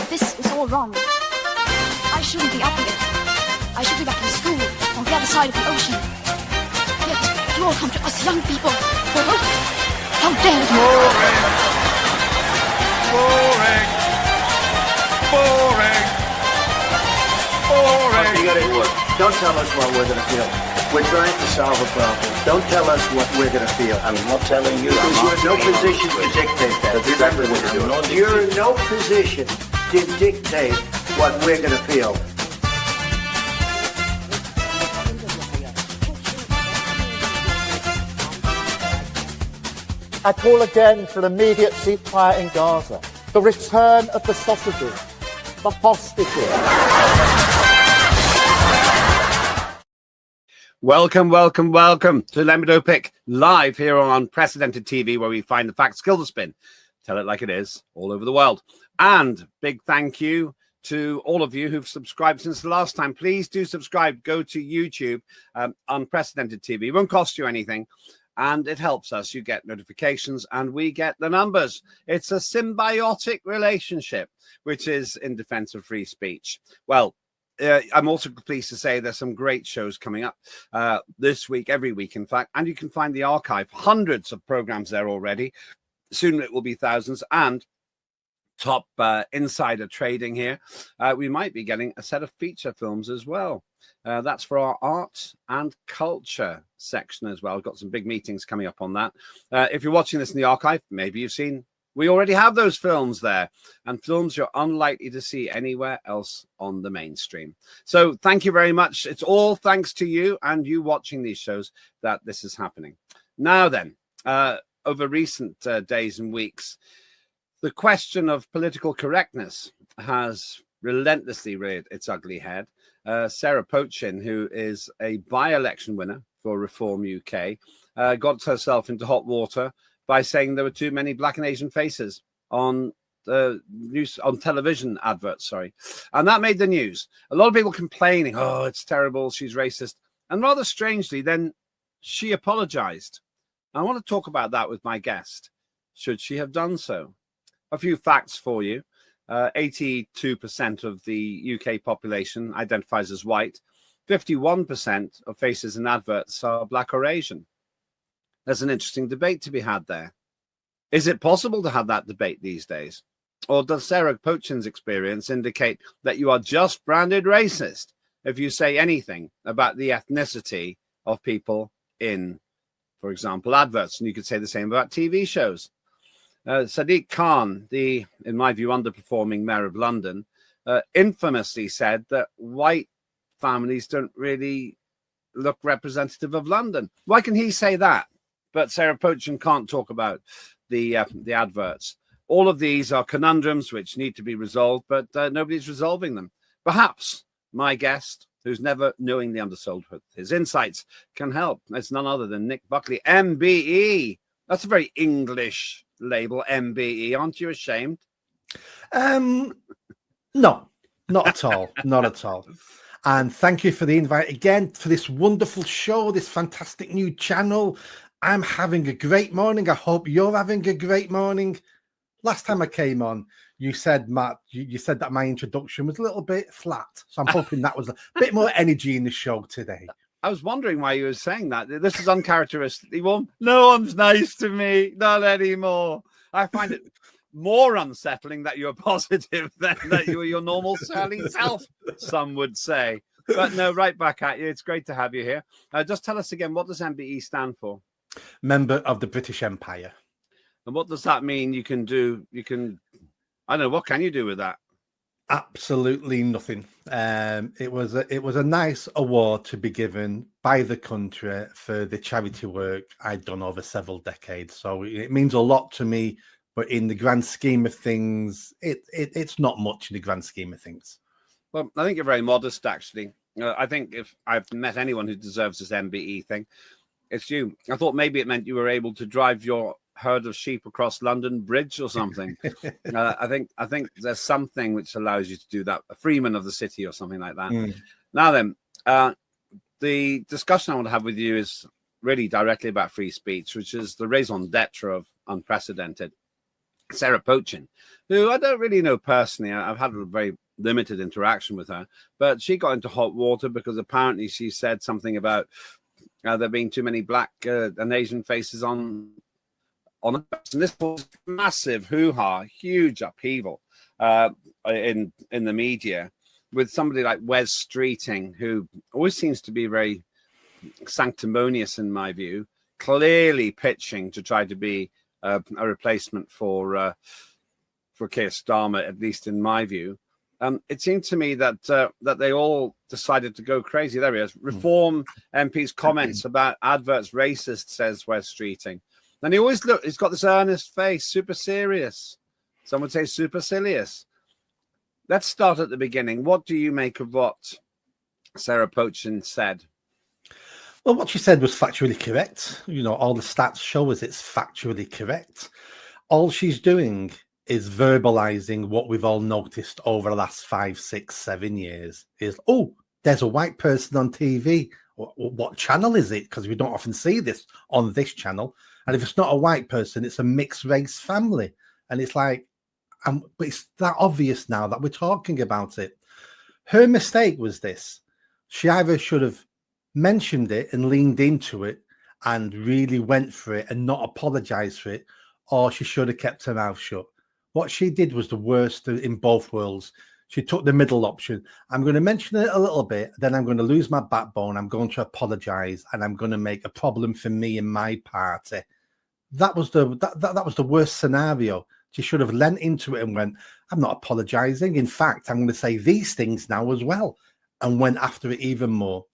This is all wrong. I shouldn't be up here. I should be back in school on the other side of the ocean. Yet you all come to us young people for hope. How dare you! Boring. Boring. Boring. You gotta work. Don't tell us what we're gonna feel. We're trying to solve a problem. Don't tell us what we're gonna feel. I'm not telling you. Because you're in no position to dictate that. That's exactly what you're doing. You're in no position to dictate what we're gonna feel. I call again for an immediate ceasefire in Gaza, the return of the sausages, the hostages. Welcome to Lembit Öpik, live here on Unprecedented TV, where we find the facts, kill the spin, tell it like it is, all over the world. And big thank you to all of you who've subscribed since the last time. Please do subscribe. Go to YouTube, Unprecedented TV. It won't cost you anything. And it helps us. You get notifications and we get the numbers. It's a symbiotic relationship, which is in defense of free speech. Well, I'm also pleased to say there's some great shows coming up this week, every week, in fact. And you can find the archive, hundreds of programs there already. Soon it will be thousands. And top insider trading here. We might be getting a set of feature films as well. That's for our art and culture section as well. We've got some big meetings coming up on that. If you're watching this in the archive, maybe you've seen, we already have those films there, and films you're unlikely to see anywhere else on the mainstream. So thank you very much. It's all thanks to you and you watching these shows that this is happening. Now then, over recent days and weeks, the question of political correctness has relentlessly reared its ugly head. Sarah Pochin, who is a by-election winner for Reform UK, got herself into hot water by saying there were too many black and Asian faces on the news, on television adverts, and that made the news. A lot of people complaining, oh, it's terrible, she's racist, and rather strangely, then she apologized. I want to talk about that with my guest. Should she have done so? A few facts for you. 82% of the UK population identifies as white. 51% of faces in adverts are black or Asian. There's an interesting debate to be had there. Is it possible to have that debate these days? Or does Sarah Pochin's experience indicate that you are just branded racist if you say anything about the ethnicity of people in, for example, adverts? And you could say the same about TV shows. Sadiq Khan, the, in my view, underperforming mayor of London, infamously said that white families don't really look representative of London. Why can he say that? But Sarah Pochin can't talk about the adverts. All of these are conundrums which need to be resolved, but nobody's resolving them. Perhaps my guest, who's never knowingly undersold with his insights, can help. It's none other than Nick Buckley MBE. That's a very English label, MBE. Aren't you ashamed? No, not at all. Not at all. And thank you for the invite again for this wonderful show, this fantastic new channel. I'm having a great morning. I hope you're having a great morning. Last time I came on, you said, Matt, you said that my introduction was a little bit flat. So I'm hoping that was a bit more energy in the show today. I was wondering why you were saying that. This is uncharacteristically warm. No one's nice to me. Not anymore. I find it more unsettling that you're positive than that you're your normal surly self, some would say. But no, right back at you. It's great to have you here. Just tell us again, what does MBE stand for? Member of the British Empire. And what does that mean? I don't know, what can you do with that? Absolutely nothing. It was a nice award to be given by the country for the charity work I'd done over several decades. So it means a lot to me, but in the grand scheme of things, it's not much in the grand scheme of things. Well, I think you're very modest, actually. I think if I've met anyone who deserves this MBE thing, it's you. I thought maybe it meant you were able to drive your herd of sheep across London Bridge or something. I think there's something which allows you to do that. A freeman of the city or something like that. Now then, the discussion I want to have with you is really directly about free speech, which is the raison d'etre of Unprecedented. Sarah Pochin, who I don't really know personally. I've had a very limited interaction with her, but she got into hot water because apparently she said something about there being too many black and Asian faces on the bus. And this was massive hoo-ha, huge upheaval in the media, with somebody like Wes Streeting, who always seems to be very sanctimonious in my view, clearly pitching to try to be a replacement for Keir Starmer, at least in my view. It seemed to me that they all decided to go crazy. There he is. Reform MP's comments about adverts racist, says Wes Streeting. And he's got this earnest face, super serious. Some would say supercilious. Let's start at the beginning. What do you make of what Sarah Pochin said? Well, what she said was factually correct. You know, all the stats show us it's factually correct. All she's doing is verbalizing what we've all noticed over the last 5, 6, 7 years is, oh, there's a white person on TV. What channel is it? Because we don't often see this on this channel. And if it's not a white person, it's a mixed race family. And it's like, but it's that obvious now that we're talking about it. Her mistake was this. She either should have mentioned it and leaned into it and really went for it and not apologized for it, or she should have kept her mouth shut. What she did was the worst in both worlds. She took the middle option. I'm going to mention it a little bit, then I'm going to lose my backbone. I'm going to apologize, and I'm going to make a problem for me and my party. That was the worst scenario. She should have lent into it and went, I'm not apologizing. In fact, I'm going to say these things now as well, and went after it even more.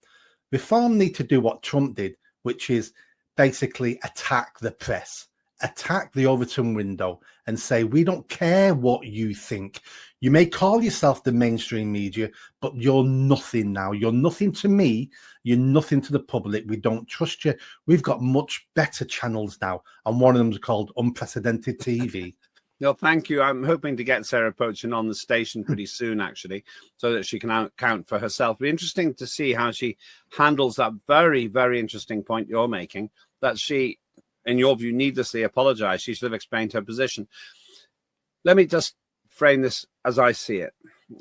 Reform need to do what Trump did, which is basically attack the press, attack the Overton window and say, we don't care what you think. You may call yourself the mainstream media, but you're nothing now. You're nothing to me. You're nothing to the public. We don't trust you. We've got much better channels now. And one of them is called Unprecedented TV. No, thank you. I'm hoping to get Sarah Pochin on the station pretty soon, actually, so that she can account for herself. It'll be interesting to see how she handles that very, very interesting point you're making, that she, in your view, needlessly apologized. She should have explained her position. Let me just frame this as I see it.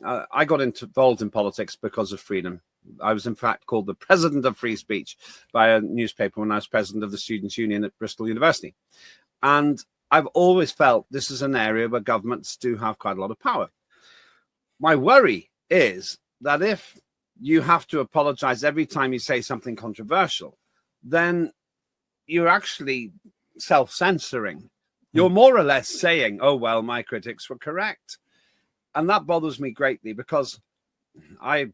I got involved in politics because of freedom. I was, in fact, called the president of free speech by a newspaper when I was president of the Students' Union at Bristol University. And I've always felt this is an area where governments do have quite a lot of power. My worry is that if you have to apologize every time you say something controversial, then you're actually self-censoring. You're more or less saying, oh, well, my critics were correct. And that bothers me greatly because I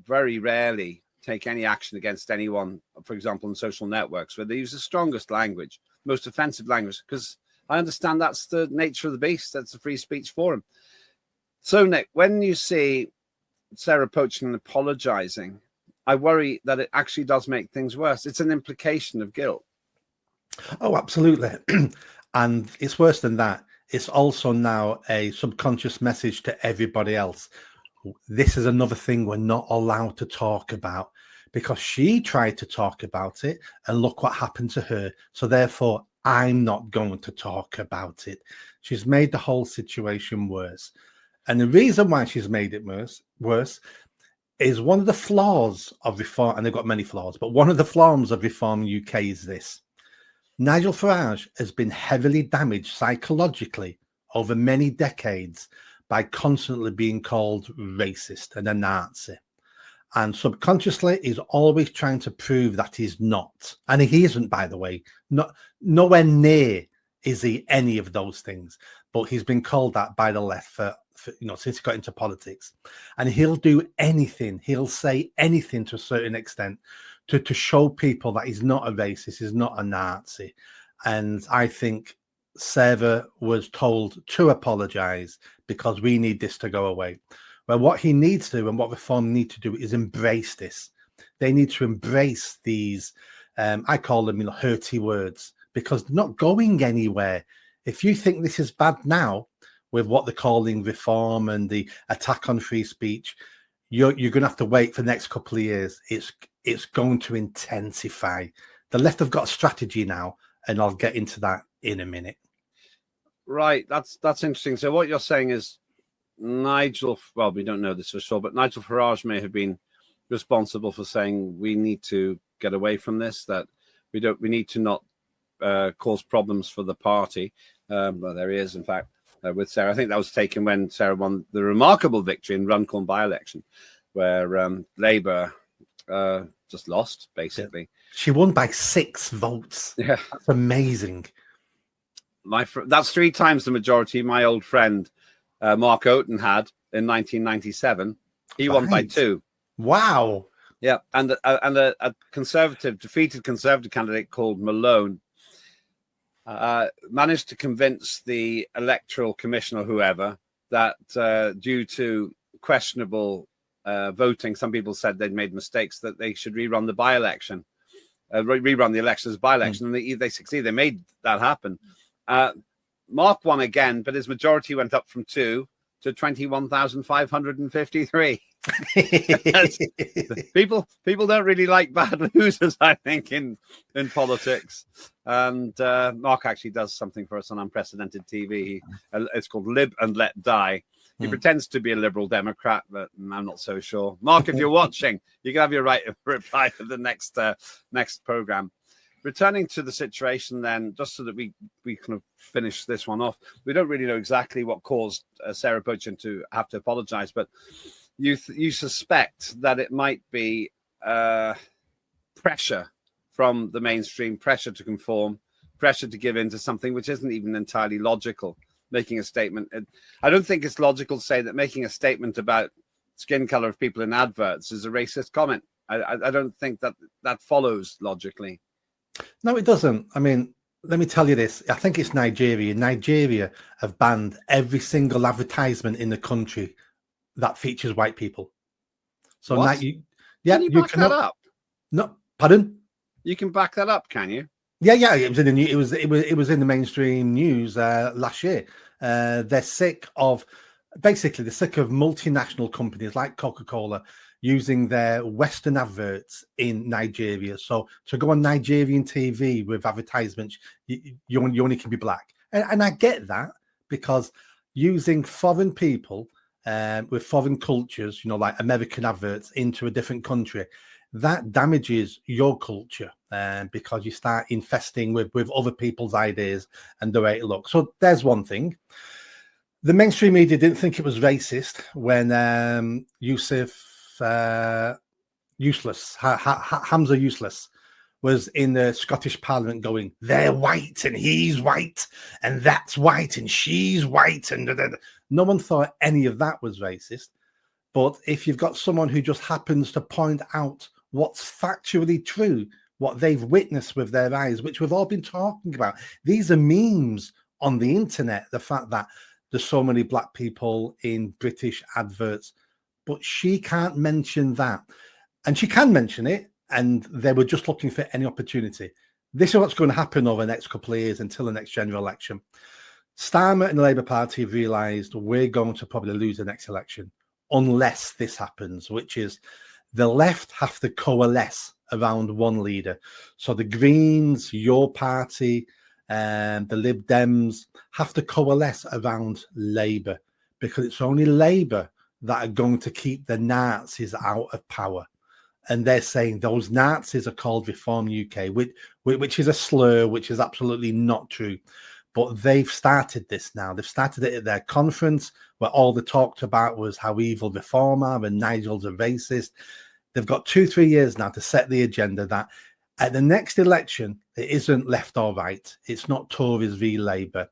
very rarely take any action against anyone, for example, on social networks, where they use the strongest language, most offensive language, because I understand that's the nature of the beast. That's the free speech forum. So, Nick, when you see Sarah Pochin apologizing, I worry that it actually does make things worse. It's an implication of guilt. Oh, absolutely. And it's worse than that. It's also now a subconscious message to everybody else. This is another thing we're not allowed to talk about because she tried to talk about it and look what happened to her. So therefore, I'm not going to talk about it. She's made the whole situation worse. And the reason why she's made it worse is one of the flaws of Reform, and they've got many flaws, but one of the flaws of Reform UK is this. Nigel Farage has been heavily damaged psychologically over many decades by constantly being called racist and a Nazi. And subconsciously, he's always trying to prove that he's not. And he isn't, by the way. Nowhere near is he any of those things. But he's been called that by the left for since he got into politics. And he'll do anything. He'll say anything to a certain extent to show people that he's not a racist, he's not a Nazi. And I think Sarah was told to apologize because we need this to go away. Well, what he needs to do and what Reform need to do is embrace this. They need to embrace these, I call them hurty words, because they're not going anywhere. If you think this is bad now with what they're calling Reform and the attack on free speech, you're going to have to wait for the next couple of years. It's going to intensify. The left have got a strategy now, and I'll get into that in a minute. Right. That's interesting. So what you're saying is Nigel, well, we don't know this for sure, but Nigel Farage may have been responsible for saying we need to get away from this, that we need to not cause problems for the party. Well, there he is, in fact, with Sarah. I think that was taken when Sarah won the remarkable victory in Runcorn by-election, where Labour just lost, basically. Yeah. She won by 6 votes. Yeah. That's amazing. That's 3 times the majority my old friend Mark Oaten had in 1997. He won by 2. Wow. Yeah, and a defeated Conservative candidate called Malone managed to convince the Electoral Commission or whoever that due to questionable voting, some people said they'd made mistakes, that they should rerun the by-election, rerun the election as by-election, and they succeeded. They made that happen. Mark won again, but his majority went up from 2 to 21,553. people don't really like bad losers, I think, in politics. And Mark actually does something for us on Unprecedented TV. It's called Lib and Let Die. He pretends to be a Liberal Democrat, but I'm not so sure. Mark, if you're watching, you can have your right to reply to the next program. Returning to the situation then, just so that we kind of finish this one off, we don't really know exactly what caused Sarah Pochin to have to apologise, but you suspect that it might be pressure from the mainstream, pressure to conform, pressure to give in to something which isn't even entirely logical, making a statement. I don't think it's logical to say that making a statement about skin colour of people in adverts is a racist comment. I don't think that follows logically. No, it doesn't. I mean, let me tell you this. I think it's Nigeria. Nigeria have banned every single advertisement in the country that features white people. So now you back that up? No, pardon? You can back that up, can you? Yeah. It was in the news. It was in the mainstream news last year. They're sick of multinational companies like Coca-Cola using their Western adverts in Nigeria. So to go on Nigerian TV with advertisements, you only can be black. And I get that, because using foreign people with foreign cultures, like American adverts, into a different country, that damages your culture because you start infesting with other people's ideas and the way it looks. So there's one thing. The mainstream media didn't think it was racist when Hamza Useless was in the Scottish Parliament going, they're white and he's white and that's white and she's white. And no one thought any of that was racist. But if you've got someone who just happens to point out what's factually true, what they've witnessed with their eyes, which we've all been talking about, these are memes on the internet, the fact that there's so many black people in British adverts, but she can't mention that. And she can mention it, and they were just looking for any opportunity. This is what's going to happen over the next couple of years until the next general election. Starmer and the Labour Party have realised we're going to probably lose the next election unless this happens, which is the left have to coalesce around one leader. So the Greens, your party, and the Lib Dems have to coalesce around Labour, because it's only Labour that are going to keep the Nazis out of power. And they're saying those Nazis are called Reform UK, which is a slur, which is absolutely not true. But they've started this now. They've started it at their conference, where all they talked about was how evil Reform are and Nigel's a racist. They've got 2-3 years now to set the agenda that at the next election, it isn't left or right. It's not Tories v Labour.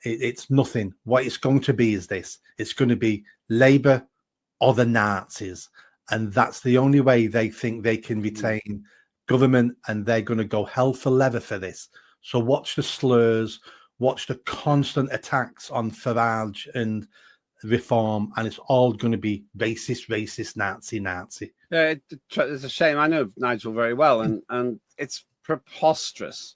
It's nothing. What it's going to be is this. It's going to be Labour or the Nazis. And that's the only way they think they can retain government, and they're going to go hell for leather for this. So watch the slurs, watch the constant attacks on Farage and Reform, and it's all going to be racist, Nazi. Yeah, it's a shame. I know Nigel very well, and it's preposterous,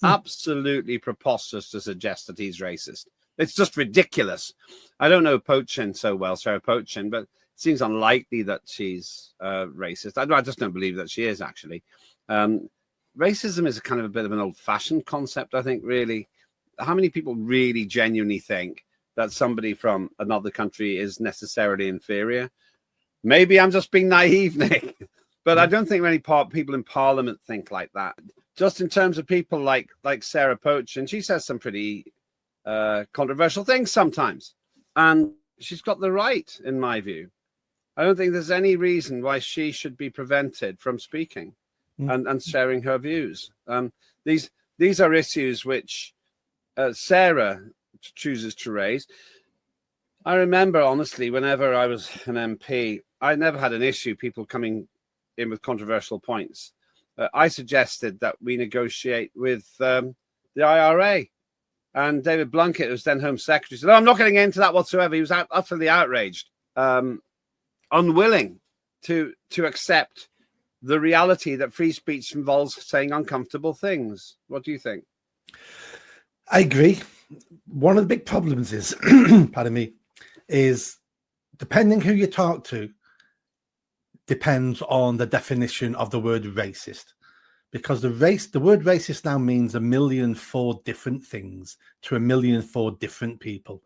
absolutely preposterous to suggest that he's racist. It's just ridiculous. I don't know Pochin so well, Sarah Pochin, but it seems unlikely that she's racist. I just don't believe that she is, actually. Racism is a kind of a bit of an old-fashioned concept, I think, really. how many people really genuinely think that somebody from another country is necessarily inferior? Maybe I'm just being naive, Nick, but I don't think many people in Parliament think like that. Just in terms of people like Sarah Pochin, she says some pretty controversial things sometimes, and she's got the right, in my view. I don't think there's any reason why she should be prevented from speaking and sharing her views. These are issues which Sarah chooses to raise. I remember, honestly, whenever I was an MP, I never had an issue people coming in with controversial points. I suggested that we negotiate with the IRA. And David Blunkett, who was then Home Secretary, said, "Oh, I'm not getting into that whatsoever." He was utterly outraged, unwilling to accept the reality that free speech involves saying uncomfortable things. What do you think? I agree. One of the big problems is, pardon me, is depending who you talk to, depends on the definition of the word racist. Because the word racist now means 1,000,004 different things to 1,000,004 different people.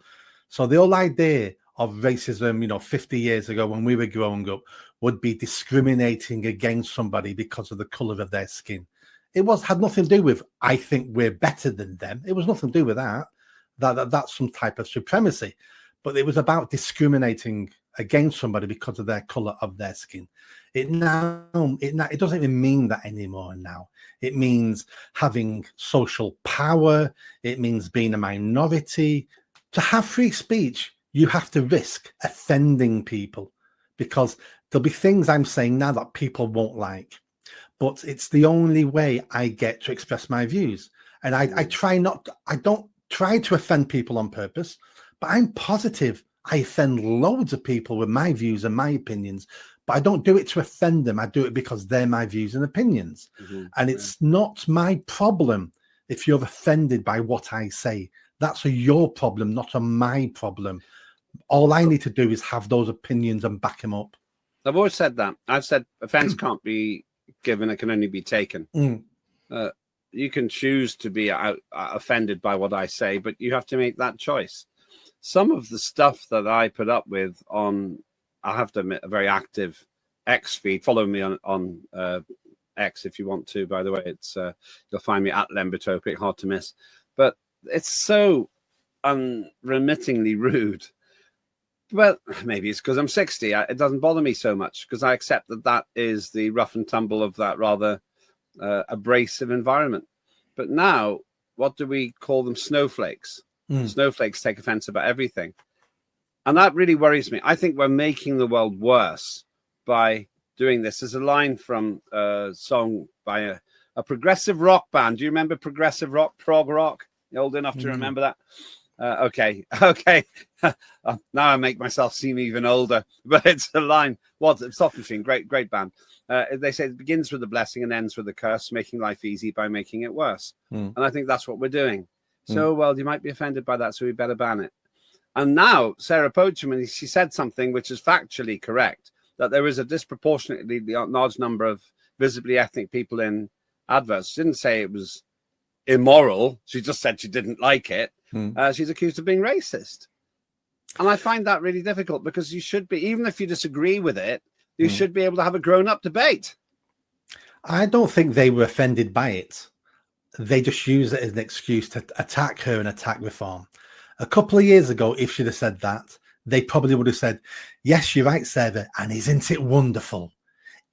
So the whole idea of racism, 50 years ago when we were growing up, would be discriminating against somebody because of the color of their skin. It had nothing to do with, I think we're better than them. It was nothing to do with that. That's some type of supremacy. But it was about discriminating against somebody because of their color of their skin. It doesn't even mean that anymore now. It means having social power. It means being a minority. To have free speech, you have to risk offending people, because there'll be things I'm saying now that people won't like, but it's the only way I get to express my views. And I don't try to offend people on purpose, but I'm positive I offend loads of people with my views and my opinions, but I don't do it to offend them. I do it because they're my views and opinions. And it's not my problem if you're offended by what I say. That's your problem, not my problem. All I need to do is have those opinions and back them up. I've always said that. I've said offense can't be given, it can only be taken. You can choose to be offended by what I say, but you have to make that choice. Some of the stuff that I put up with on, I have to admit, a very active X feed. Follow me on X if you want to, by the way. It's you'll find me at Lembit Öpik, hard to miss. But it's so unremittingly rude. Well, maybe it's because I'm 60. It doesn't bother me so much because I accept that is the rough and tumble of that rather abrasive environment. But now, what do we call them? Snowflakes. Snowflakes take offense about everything. And that really worries me. I think we're making the world worse by doing this. There's a line from a song by a progressive rock band. Do you remember progressive rock, prog rock? You're old enough to remember that? Okay. Now I make myself seem even older. But it's a line. Soft Machine, great band. They say it begins with a blessing and ends with a curse, making life easy by making it worse. And I think that's what we're doing. So, well, you might be offended by that, so we better ban it. And now Sarah Pochin, she said something which is factually correct, that there is a disproportionately large number of visibly ethnic people in adverts. She didn't say it was immoral. She just said she didn't like it. She's accused of being racist. And I find that really difficult because you should be, even if you disagree with it, you should be able to have a grown-up debate. I don't think they were offended by it. They just use it as an excuse to attack her and attack reform. A couple of years ago, if she'd have said that, they probably would have said, yes, you're right, Sarah, and isn't it wonderful?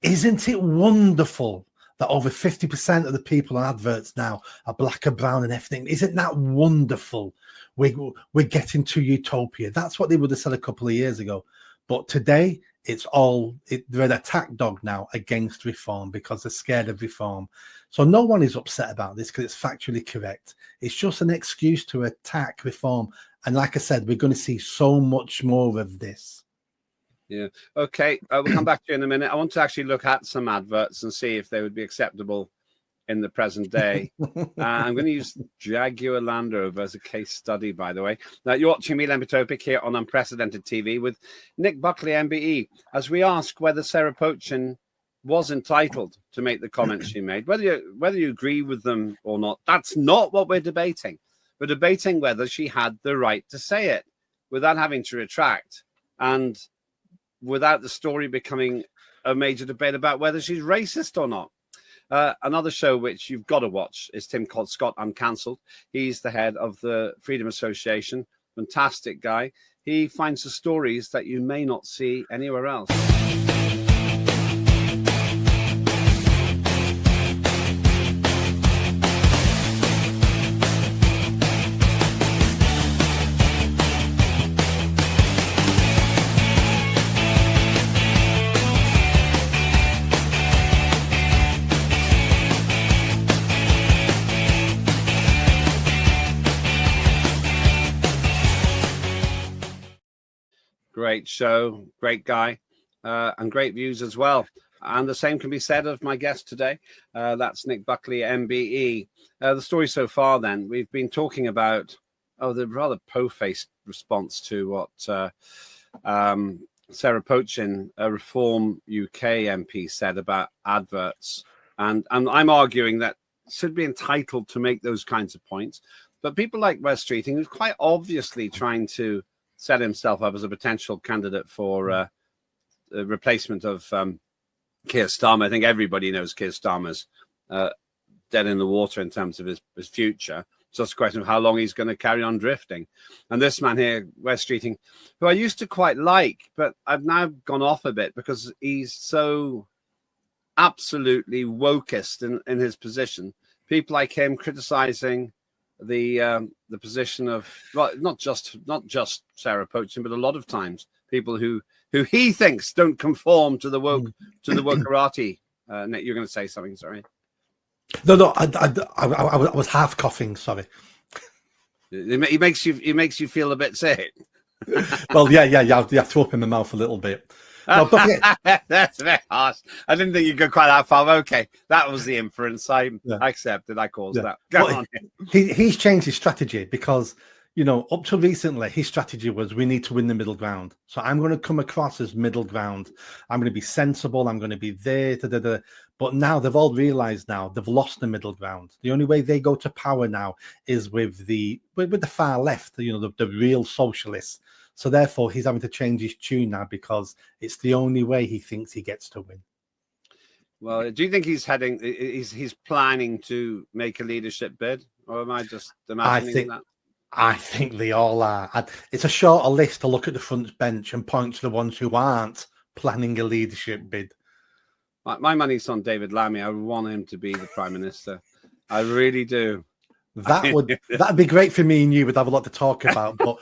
Isn't it wonderful that over 50% of the people on adverts now are black or brown and everything? Isn't that wonderful? We're getting to utopia. That's what they would have said a couple of years ago. But today, they're an attack dog now against reform because they're scared of reform. So no one is upset about this because it's factually correct. It's just an excuse to attack reform. And like I said, we're going to see so much more of this. Yeah. Okay. We'll come back to you in a minute. I want to actually look at some adverts and see if they would be acceptable in the present day. I'm going to use Jaguar Land Rover as a case study, by the way. Now, you're watching me, Lembit Öpik, here on Unprecedented TV with Nick Buckley MBE, as we ask whether Sarah Pochin was entitled to make the comments she made. Whether you agree with them or not, that's not what we're debating. were debating whether she had the right to say it without having to retract, and without the story becoming a major debate about whether she's racist or not. Another show which you've got to watch is Tim Scott Uncancelled. He's the head of the Freedom Association. Fantastic guy. He finds the stories that you may not see anywhere else. Great show, great guy, and great views as well. And the same can be said of my guest today. That's Nick Buckley MBE. The story so far, then, we've been talking about the rather po-faced response to what Sarah Pochin, a Reform UK MP, said about adverts. And I'm arguing that should be entitled to make those kinds of points. But people like Wes Streeting, who's quite obviously trying to set himself up as a potential candidate for a replacement of Keir Starmer. I think everybody knows Keir Starmer's dead in the water in terms of his future. It's just a question of how long he's going to carry on drifting. And this man here, Wes Streeting, who I used to quite like, but I've now gone off a bit because he's so absolutely wokest in his position. People like him criticizing the position of, well, not just Sarah Pochin, but a lot of times people who he thinks don't conform to the wokerati. Nick, you're going to say something? Sorry. No, I was half coughing. Sorry. He makes you feel a bit sick. Well, yeah. You have to open my mouth a little bit. No, that's very harsh. I didn't think you'd go quite that far. Okay, that was the inference. I accepted. I caused that. Go on. He's changed his strategy because, up to recently, his strategy was we need to win the middle ground. So I'm going to come across as middle ground. I'm going to be sensible. I'm going to be there. But now they've all realized they've lost the middle ground. The only way they go to power now is with the far left, the real socialists. So therefore, he's having to change his tune now because it's the only way he thinks he gets to win. Well, do you think he's planning to make a leadership bid, or am I just imagining that? I think they all are. It's a shorter list to look at the front bench and point to the ones who aren't planning a leadership bid. My money's on David Lammy. I want him to be the Prime Minister. I really do. That'd be great for me and you. We'd have a lot to talk about, but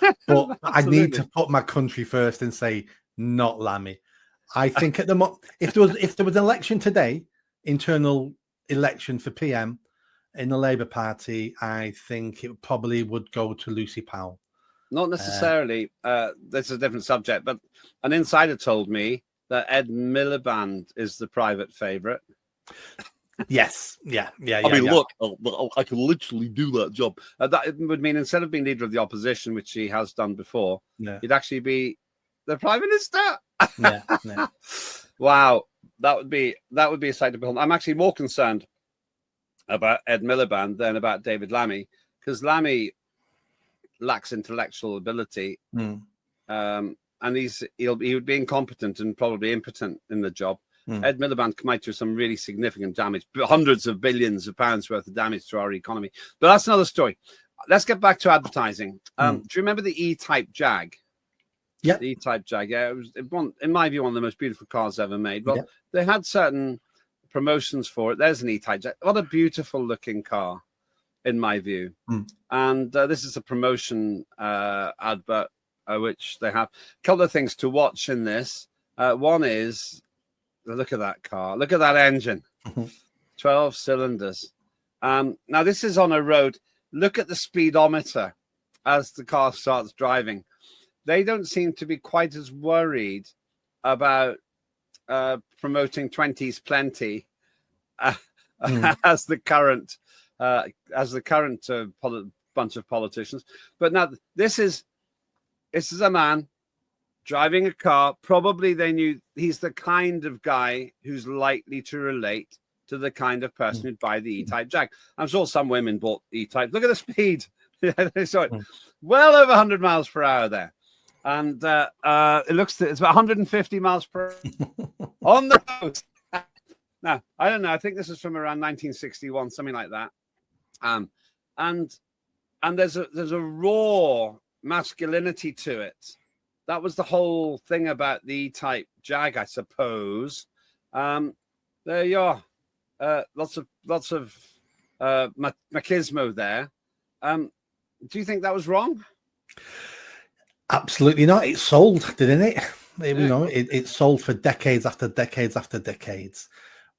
I need to put my country first and say not Lammy. I think at the moment, if there was an election today, internal election for PM in the Labour Party, I think it probably would go to Lucy Powell. Not necessarily. That's a different subject, but an insider told me that Ed Miliband is the private favourite. Yes, yeah. Look, I can literally do that job. That would mean instead of being leader of the opposition, which he has done before, he'd actually be the Prime Minister. Yeah. Wow, that would be a sight to behold. I'm actually more concerned about Ed Miliband than about David Lammy, because Lammy lacks intellectual ability, and he would be incompetent and probably impotent in the job. Ed Miliband might do some really significant damage, hundreds of billions of pounds worth of damage to our economy. But that's another story. Let's get back to advertising. Do you remember the E-Type Jag? Yeah. The E-Type Jag. Yeah, it was, in my view, one of the most beautiful cars ever made. Well, they had certain promotions for it. There's an E-Type Jag. What a beautiful looking car, in my view. And this is a promotion advert, which they have. A couple of things to watch in this. One is, look at that car. Look at that engine. 12 cylinders. Now, this is on a road. Look at the speedometer as the car starts driving. They don't seem to be quite as worried about promoting 20s plenty as the current bunch of politicians. But now this is a man driving a car. Probably they knew he's the kind of guy who's likely to relate to the kind of person who'd buy the E-Type Jag. I'm sure some women bought E-Type. Look at the speed. Yeah, they saw it well over 100 miles per hour there. And it looks it's about 150 miles per hour on the road. Now, I don't know. I think this is from around 1961, something like that. And there's a raw masculinity to it. That was the whole thing about the E-type Jag, I suppose. There you are. Lots of machismo there. Do you think that was wrong? Absolutely not. It sold, didn't it? You know, it sold for decades after decades after decades.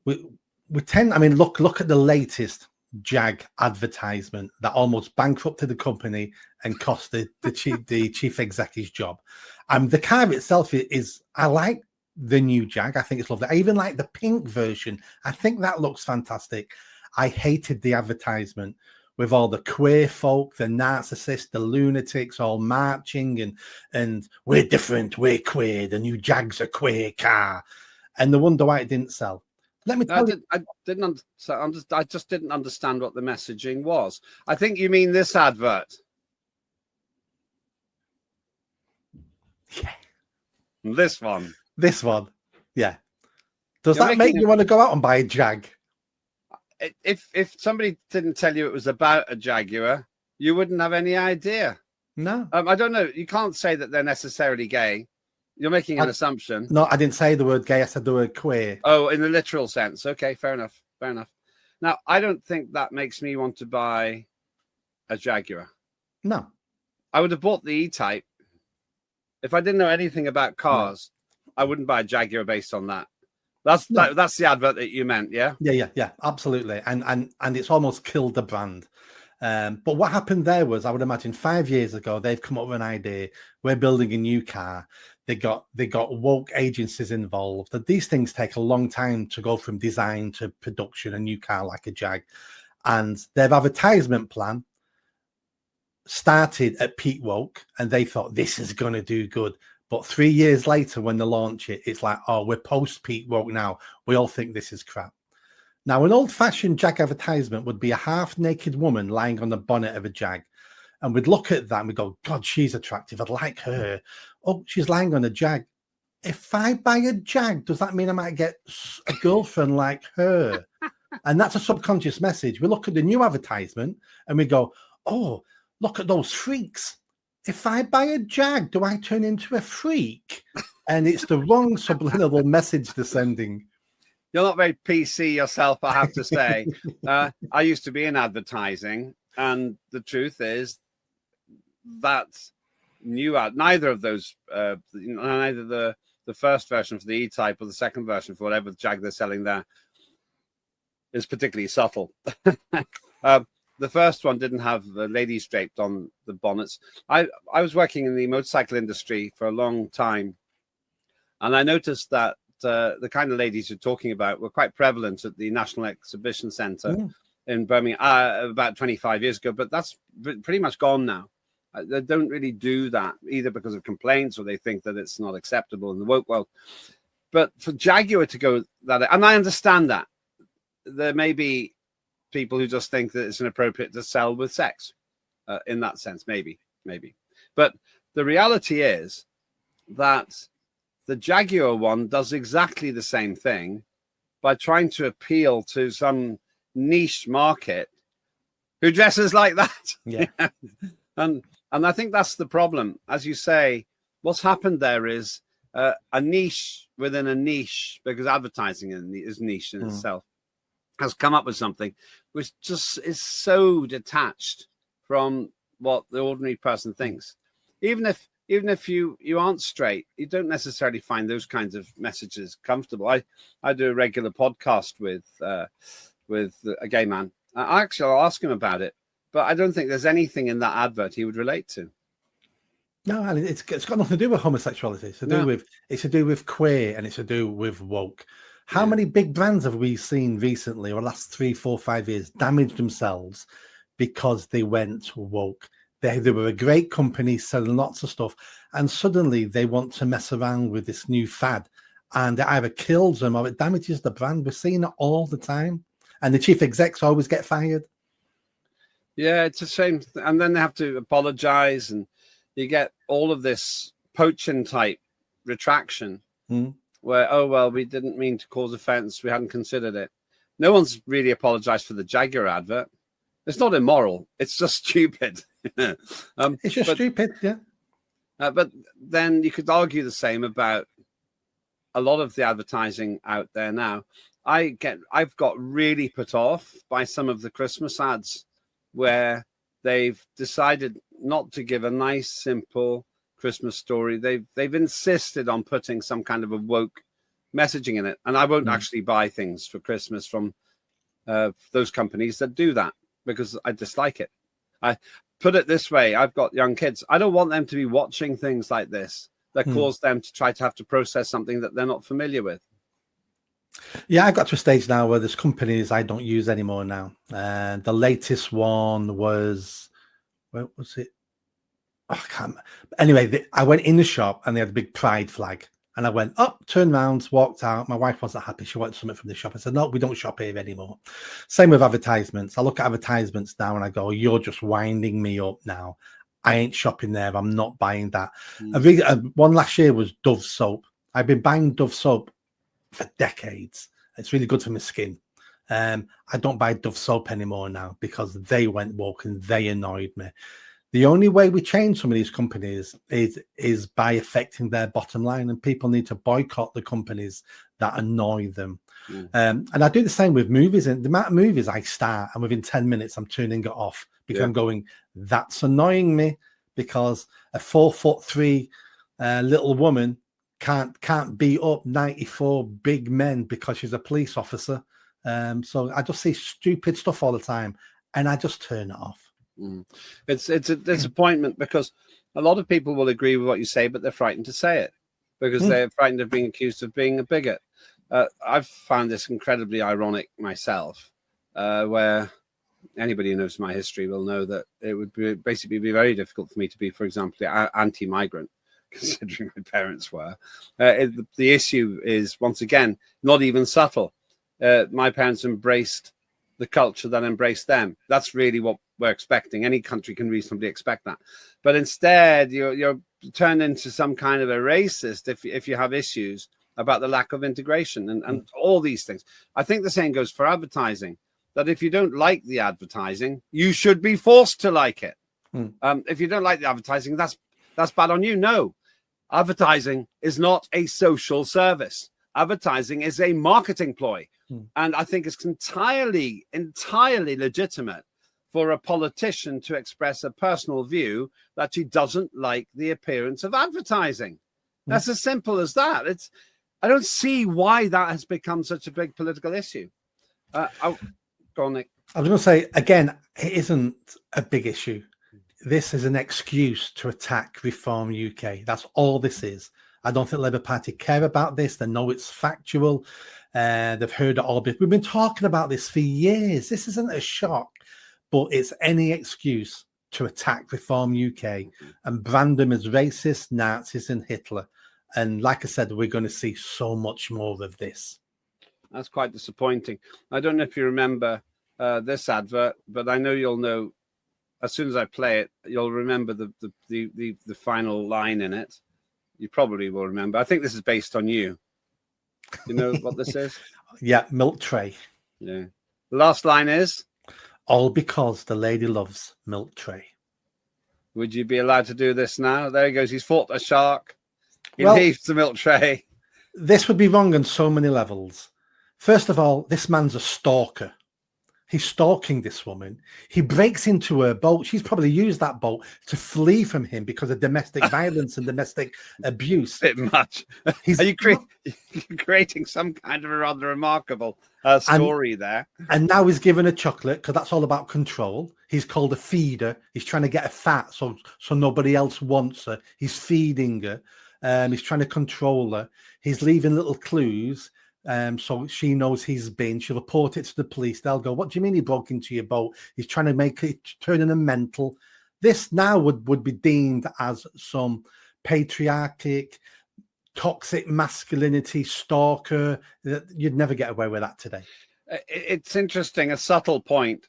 We tend, I mean, look at the latest Jag advertisement that almost bankrupted the company and cost the chief executive's job. The car itself is, I like the new Jag. I think it's lovely. I even like the pink version. I think that looks fantastic. I hated the advertisement with all the queer folk, the narcissists, the lunatics all marching and we're different, we're queer, the new Jag's a queer car. And the wonder why it didn't sell. Let me tell you. I just didn't understand what the messaging was. I think you mean this advert. Yeah. This one. This one. Yeah. Does that make you want to go out and buy a Jag? If somebody didn't tell you it was about a Jaguar, you wouldn't have any idea. No. I don't know. You can't say that they're necessarily gay. You're making an assumption. No, I didn't say the word gay. I said the word queer. Oh, in the literal sense. Okay, fair enough. Fair enough. Now, I don't think that makes me want to buy a Jaguar. No. I would have bought the E-Type. If I didn't know anything about cars, I wouldn't buy a Jaguar based on that. That's the advert that you meant, yeah? Yeah, absolutely. And it's almost killed the brand. But what happened there was, I would imagine 5 years ago, they've come up with an idea. We're building a new car. They got woke agencies involved. And these things take a long time to go from design to production, a new car like a Jag. And their advertisement plan started at peak woke, and they thought this is going to do good. But 3 years later, when they launch it, it's like, oh, we're post-peak woke now. We all think this is crap. Now, an old-fashioned Jag advertisement would be a half-naked woman lying on the bonnet of a Jag. And we'd look at that and we'd go, God, she's attractive. I'd like her. Oh, she's lying on a Jag. If I buy a Jag, does that mean I might get a girlfriend like her? And that's a subconscious message. We look at the new advertisement and we go, oh, look at those freaks. If I buy a Jag, do I turn into a freak? And it's the wrong subliminal message they're sending. You're not very PC yourself, I have to say. I used to be in advertising, and the truth is that neither of those, neither the first version for the E-Type or the second version for whatever Jag they're selling there is particularly subtle. The first one didn't have ladies draped on the bonnets. I was working in the motorcycle industry for a long time, and I noticed that the kind of ladies you're talking about were quite prevalent at the National Exhibition Centre in Birmingham about 25 years ago, but that's pretty much gone now. They don't really do that, either because of complaints or they think that it's not acceptable in the woke world. But for Jaguar to go that, and I understand that, there may be people who just think that it's inappropriate to sell with sex in that sense, maybe. But the reality is that the Jaguar one does exactly the same thing by trying to appeal to some niche market who dresses like that. Yeah. And I think that's the problem. As you say, what's happened there is a niche within a niche, because advertising is niche in itself, has come up with something which just is so detached from what the ordinary person thinks. Even if you aren't straight, you don't necessarily find those kinds of messages comfortable. I do a regular podcast with a gay man. I'll ask him about it, but I don't think there's anything in that advert he would relate to. No, and it's got nothing to do with homosexuality. It's to do with queer, and it's to do with woke. How many big brands have we seen recently, or last 3, 4, 5 years, damage themselves because they went woke? They were a great company selling lots of stuff, and suddenly they want to mess around with this new fad, and it either kills them or it damages the brand. We're seeing it all the time, and the chief execs always get fired. Yeah, it's a shame. And then they have to apologize, and you get all of this Pochin type retraction where, oh, well, we didn't mean to cause offense. We hadn't considered it. No one's really apologized for the Jaguar advert. It's not immoral. It's just stupid. It's just stupid, yeah. But then you could argue the same about a lot of the advertising out there now. I've got really put off by some of the Christmas ads where they've decided not to give a nice, simple Christmas story. They've insisted on putting some kind of a woke messaging in it. And I won't actually buy things for Christmas from those companies that do that because I dislike it. I put it this way. I've got young kids. I don't want them to be watching things like this that cause them to try to have to process something that they're not familiar with. Yeah, I got to a stage now where there's companies I don't use anymore now. And the latest one was, what was it? Oh, I can't. Anyway, I went in the shop and they had a big pride flag. And I went up, turned around, walked out. My wife wasn't happy. She wanted something from the shop. I said, no, we don't shop here anymore. Same with advertisements. I look at advertisements now and I go, you're just winding me up now. I ain't shopping there. I'm not buying that. One last year was Dove soap. I've been buying Dove soap for decades. It's really good for my skin. I don't buy Dove soap anymore now because they went woke and they annoyed me. The only way we change some of these companies is by affecting their bottom line, and people need to boycott the companies that annoy them. And I do the same with movies. And the amount of movies I start, and within 10 minutes, I'm turning it off because I'm going, that's annoying me, because a 4'3" little woman can't beat up 94 big men because she's a police officer. So I just see stupid stuff all the time, and I just turn it off. It's a disappointment because a lot of people will agree with what you say, but they're frightened to say it because they're frightened of being accused of being a bigot. I've found this incredibly ironic myself, where anybody who knows my history will know that it would basically be very difficult for me to be, for example, anti-migrant, considering my parents were. The issue is, once again, not even subtle. My parents embraced the culture that embraced them. That's really what we're expecting. Any country can reasonably expect that. But instead, you're turned into some kind of a racist if you have issues about the lack of integration and all these things. I think the same goes for advertising, that if you don't like the advertising, you should be forced to like it. If you don't like the advertising, that's bad on you. No, advertising is not a social service. Advertising is a marketing ploy. And I think it's entirely legitimate for a politician to express a personal view that she doesn't like the appearance of advertising. That's as simple as that. I don't see why that has become such a big political issue. Go on, Nick. I was going to say, again, it isn't a big issue. This is an excuse to attack Reform UK. That's all this is. I don't think Labour Party care about this. They know it's factual. They've heard it all. We've been talking about this for years. This isn't a shock, but it's any excuse to attack Reform UK and brand them as racist, Nazis, and Hitler. And like I said, we're going to see so much more of this. That's quite disappointing. I don't know if you remember this advert, but I know you'll know as soon as I play it. You'll remember the final line in it. You probably will remember. I think this is based on you. You know what this is? Yeah, milk tray. Yeah. The last line is, all because the lady loves milk tray. Would you be allowed to do this now? There he goes. He's fought a shark. He leaves the milk tray. This would be wrong on so many levels. First of all, this man's a stalker. He's stalking this woman. He breaks into her boat. She's probably used that boat to flee from him because of domestic violence and domestic abuse. Bit much. Are you creating some kind of a rather remarkable story there? And now he's given her chocolate because that's all about control. He's called a feeder. He's trying to get her fat so nobody else wants her. He's feeding her. He's trying to control her. He's leaving little clues. So she knows he's been. She'll report it to the police. They'll go, what do you mean he broke into your boat? He's trying to make it turning him mental. This now would be deemed as some patriarchic, toxic masculinity stalker. You'd never get away with that today. It's interesting, a subtle point.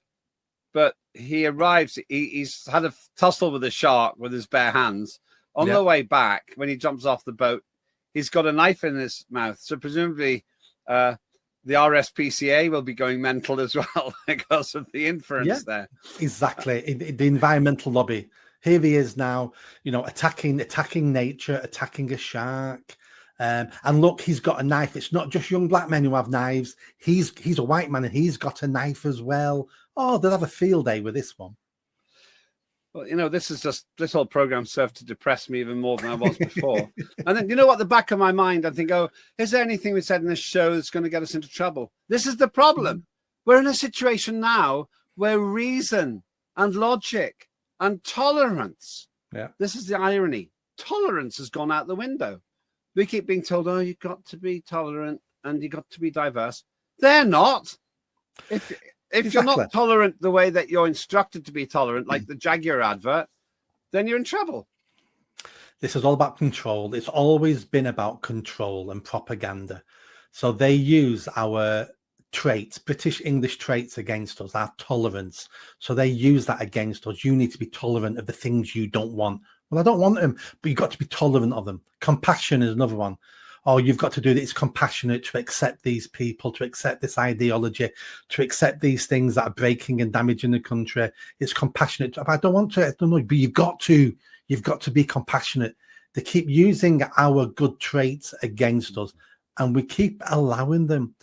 but he arrives. He's had a tussle with a shark with his bare hands. On the way back, when he jumps off the boat, he's got a knife in his mouth. So presumably the RSPCA will be going mental as well because of the inference there. Exactly. The environmental lobby. Here he is now, attacking nature, attacking a shark. And look, he's got a knife. It's not just young black men who have knives. He's a white man and he's got a knife as well. Oh, they'll have a field day with this one. Well, this whole program served to depress me even more than I was before. And then, at the back of my mind, I think, is there anything we said in this show that's going to get us into trouble? This is the problem. We're in a situation now where reason and logic and tolerance, this is the irony, tolerance has gone out the window. We keep being told, you've got to be tolerant and you've got to be diverse. They're not. If you're not tolerant the way that you're instructed to be tolerant, like the Jaguar advert, then you're in trouble. This is all about control. It's always been about control and propaganda. So they use our traits, British English traits against us, our tolerance. So they use that against us. You need to be tolerant of the things you don't want. Well, I don't want them, but you've got to be tolerant of them. Compassion is another one. Oh, you've got to do this. It's compassionate to accept these people, to accept this ideology, to accept these things that are breaking and damaging the country. It's compassionate. I don't want to. I don't know, but you've got to be compassionate. They keep using our good traits against us, and we keep allowing them.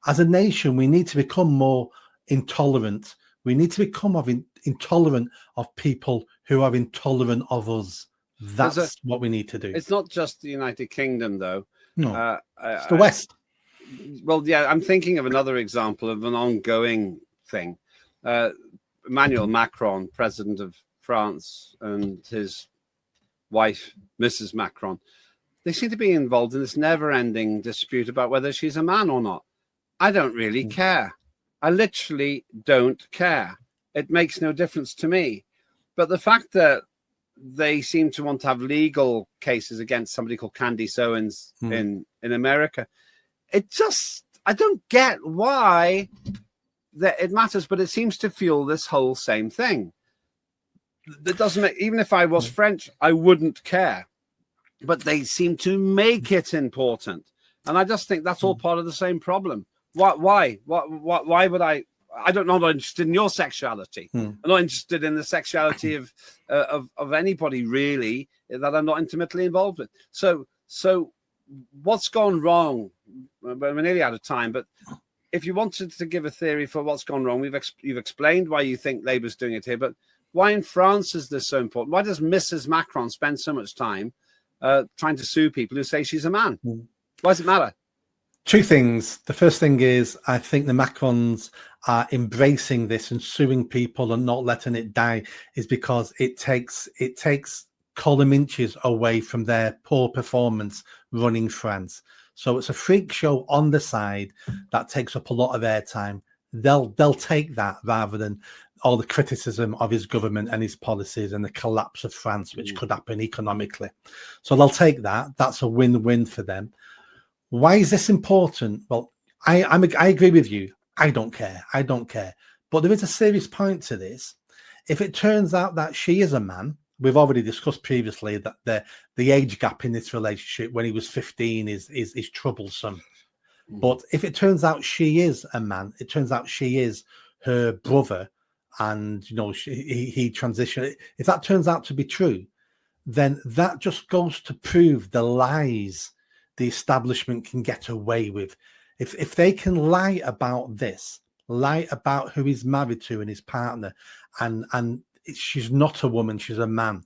As a nation, we need to become more intolerant. We need to become intolerant of people who are intolerant of us. That's what we need to do. It's not just the United Kingdom, though. No, it's the West. Well, yeah, I'm thinking of another example of an ongoing thing. Emmanuel Macron, president of France, and his wife, Mrs. Macron, they seem to be involved in this never-ending dispute about whether she's a man or not. I don't really care. I literally don't care. It makes no difference to me. But the fact that they seem to want to have legal cases against somebody called Candice Owens in America. I don't get why that it matters, but it seems to fuel this whole same thing. That doesn't make, even if I was French, I wouldn't care. But they seem to make it important. And I just think that's all part of the same problem. Why would I'm not interested in your sexuality. I'm not interested in the sexuality of anybody really that I'm not intimately involved with. So what's gone wrong? We're nearly out of time, but if you wanted to give a theory for what's gone wrong, you've explained why you think Labour's doing it here, but why in France is this so important? Why does Mrs. Macron spend so much time trying to sue people who say she's a man? Why does it matter? Two things. The first thing is, I think the Macrons are embracing this and suing people and not letting it die is because it takes column inches away from their poor performance running France. So it's a freak show on the side that takes up a lot of airtime. They'll take that rather than all the criticism of his government and his policies and the collapse of France, which could happen economically. So they'll take that. That's a win-win for them. Why is this important? Well, I agree with you. I don't care. But there is a serious point to this. If it turns out that she is a man, we've already discussed previously that the age gap in this relationship when he was 15 is troublesome. But if it turns out she is a man, it turns out she is her brother, and he transitioned. If that turns out to be true, then that just goes to prove the lies the establishment can get away with. If they can lie about this, lie about who he's married to and his partner, and she's not a woman, she's a man,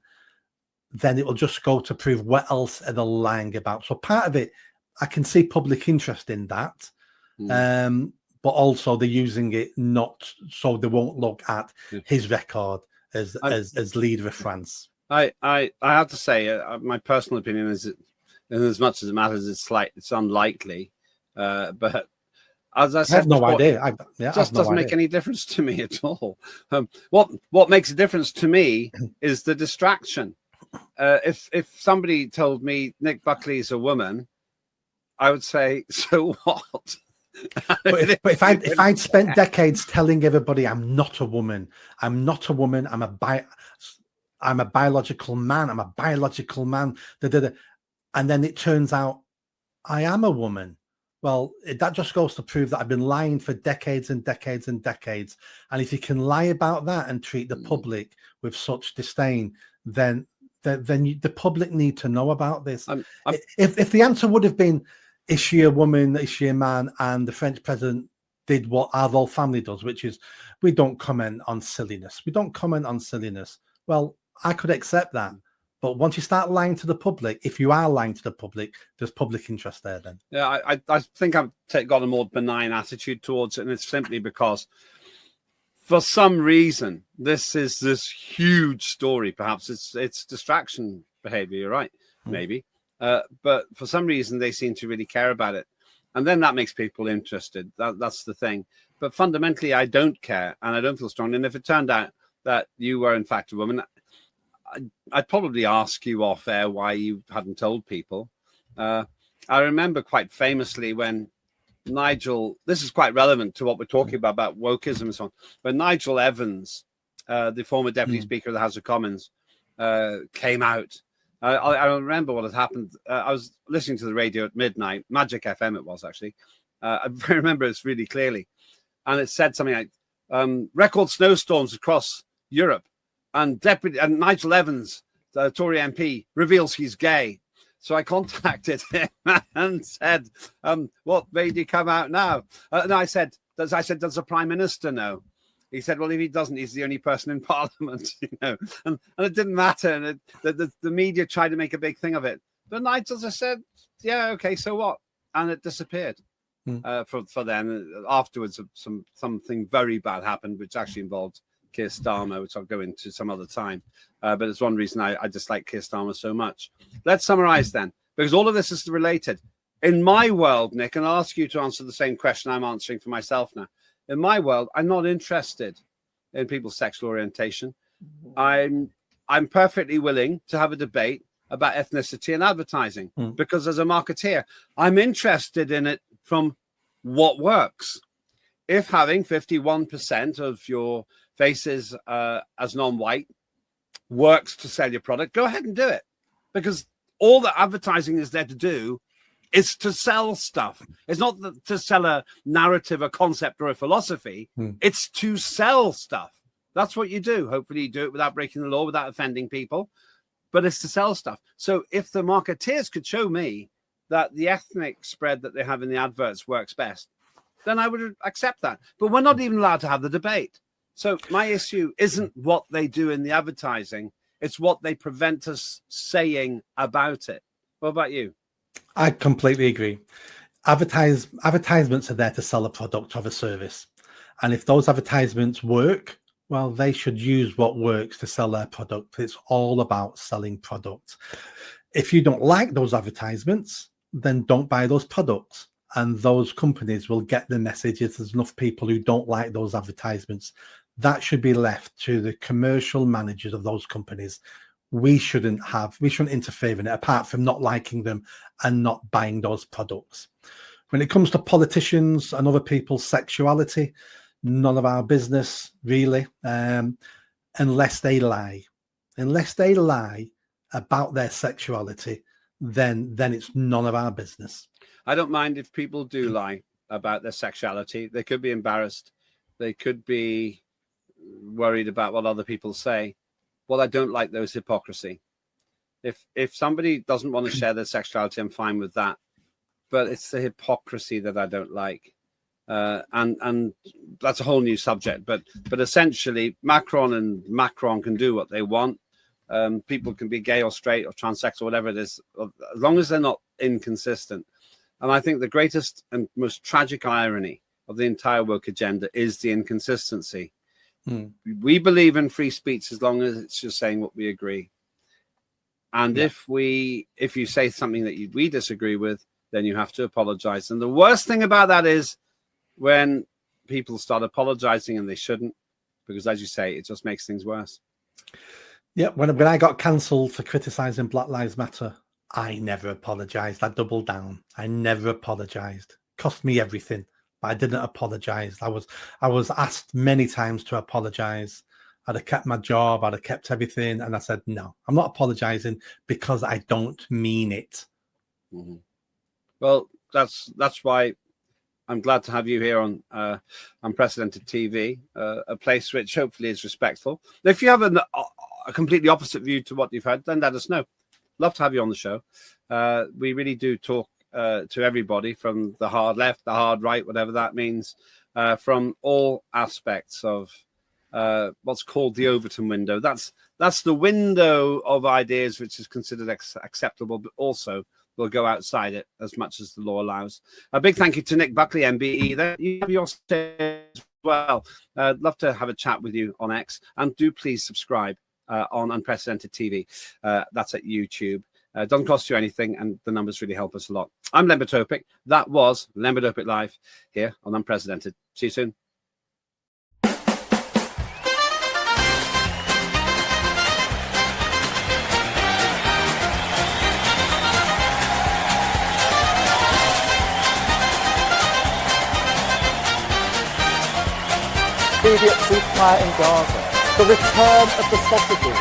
then it will just go to prove what else are they lying about. So part of it, I can see public interest in that, but also they're using it not so they won't look at his record as leader of France. I have to say, my personal opinion is that, and as much as it matters, it's unlikely. But as I said, I have no before, idea. It just doesn't make any difference to me at all. What makes a difference to me is the distraction. If somebody told me Nick Buckley is a woman, I would say, so what? But if I'd spent decades telling everybody I'm not a woman, I'm not a woman, I'm a biological man, I'm a biological man, and then it turns out I am a woman. Well, that just goes to prove that I've been lying for decades and decades and decades. And if you can lie about that and treat the public with such disdain, then the public need to know about this. If the answer would have been, is she a woman, is she a man, and the French president did what our whole family does, which is we don't comment on silliness. We don't comment on silliness. Well, I could accept that. But once you start lying to the public, if you are lying to the public, there's public interest there then. Yeah, I think I've got a more benign attitude towards it, and it's simply because for some reason, this is this huge story. Perhaps it's distraction behavior, you're right, maybe. But for some reason, they seem to really care about it. And then that makes people interested. That's the thing. But fundamentally, I don't care, and I don't feel strong. And if it turned out that you were, in fact, a woman, I'd probably ask you off air why you hadn't told people. I remember quite famously when Nigel, this is quite relevant to what we're talking about wokeism and so on, when Nigel Evans, the former Deputy Speaker of the House of Commons, came out. I remember what had happened. I was listening to the radio at midnight, Magic FM it was actually. I remember this really clearly. And it said something like, record snowstorms across Europe. And Nigel Evans, the Tory MP, reveals he's gay. So I contacted him and said, "What made you come out now?" And I said, "Does the Prime Minister know?" He said, "Well, if he doesn't, he's the only person in Parliament, you know." And it didn't matter. And the media tried to make a big thing of it. But Nigel just said, "Yeah, okay, so what?" And it disappeared. For them. Afterwards, something very bad happened, which actually involved Keir Starmer, which I'll go into some other time. But it's one reason I dislike Keir Starmer so much. Let's summarize then, because all of this is related. In my world, Nick, and I'll ask you to answer the same question I'm answering for myself now. In my world, I'm not interested in people's sexual orientation. I'm perfectly willing to have a debate about ethnicity and advertising, because as a marketeer, I'm interested in it from what works. If having 51% of your faces as non-white works to sell your product, go ahead and do it, because all that advertising is there to do is to sell stuff. It's not to sell a narrative, a concept, or a philosophy. It's to sell stuff. That's what you do. Hopefully you do it without breaking the law, without offending people, but it's to sell stuff. So if the marketeers could show me that the ethnic spread that they have in the adverts works best, then I would accept that. But we're not even allowed to have the debate. So my issue isn't what they do in the advertising. It's what they prevent us saying about it. What about you? I completely agree. Advertisements are there to sell a product or a service. And if those advertisements work, well, they should use what works to sell their product. It's all about selling products. If you don't like those advertisements, then don't buy those products. And those companies will get the message if there's enough people who don't like those advertisements. That should be left to the commercial managers of those companies. We shouldn't interfere in it, apart from not liking them and not buying those products. When it comes to politicians and other people's sexuality, none of our business, really, unless they lie. Unless they lie about their sexuality, then it's none of our business. I don't mind if people do lie about their sexuality. They could be embarrassed. They could be worried about what other people say. Well, I don't like those hypocrisy. If somebody doesn't want to share their sexuality, I'm fine with that. But it's the hypocrisy that I don't like. And that's a whole new subject. But essentially, Macron can do what they want. People can be gay or straight or transsexual, whatever it is, as long as they're not inconsistent. And I think the greatest and most tragic irony of the entire woke agenda is the inconsistency. We believe in free speech as long as it's just saying what we agree. And if you say something that we disagree with, then you have to apologize. And the worst thing about that is when people start apologizing and they shouldn't, because as you say, it just makes things worse. Yeah, when I got cancelled for criticizing Black Lives Matter, I never apologized. I doubled down. I never apologized. Cost me everything. but I didn't apologise. I was asked many times to apologise. I'd have kept my job, I'd have kept everything, and I said no, I'm not apologising because I don't mean it. Mm-hmm. Well, that's why I'm glad to have you here on Unprecedented TV, a place which hopefully is respectful. If you have a completely opposite view to what you've had, then let us know. Love to have you on the show. We really do talk to everybody, from the hard left, the hard right, whatever that means, from all aspects of what's called the Overton window. That's the window of ideas which is considered acceptable, but also will go outside it as much as the law allows. A big thank you to Nick Buckley MBE. There you have your say as well. Love to have a chat with you on X, and do please subscribe on Unprecedented TV. That's at YouTube. Doesn't cost you anything, and the numbers really help us a lot. I'm Lembit Öpik. That was Lembit Öpik Live here on Unprecedented. See you soon. Immediate ceasefire in Gaza, the return of the sausages.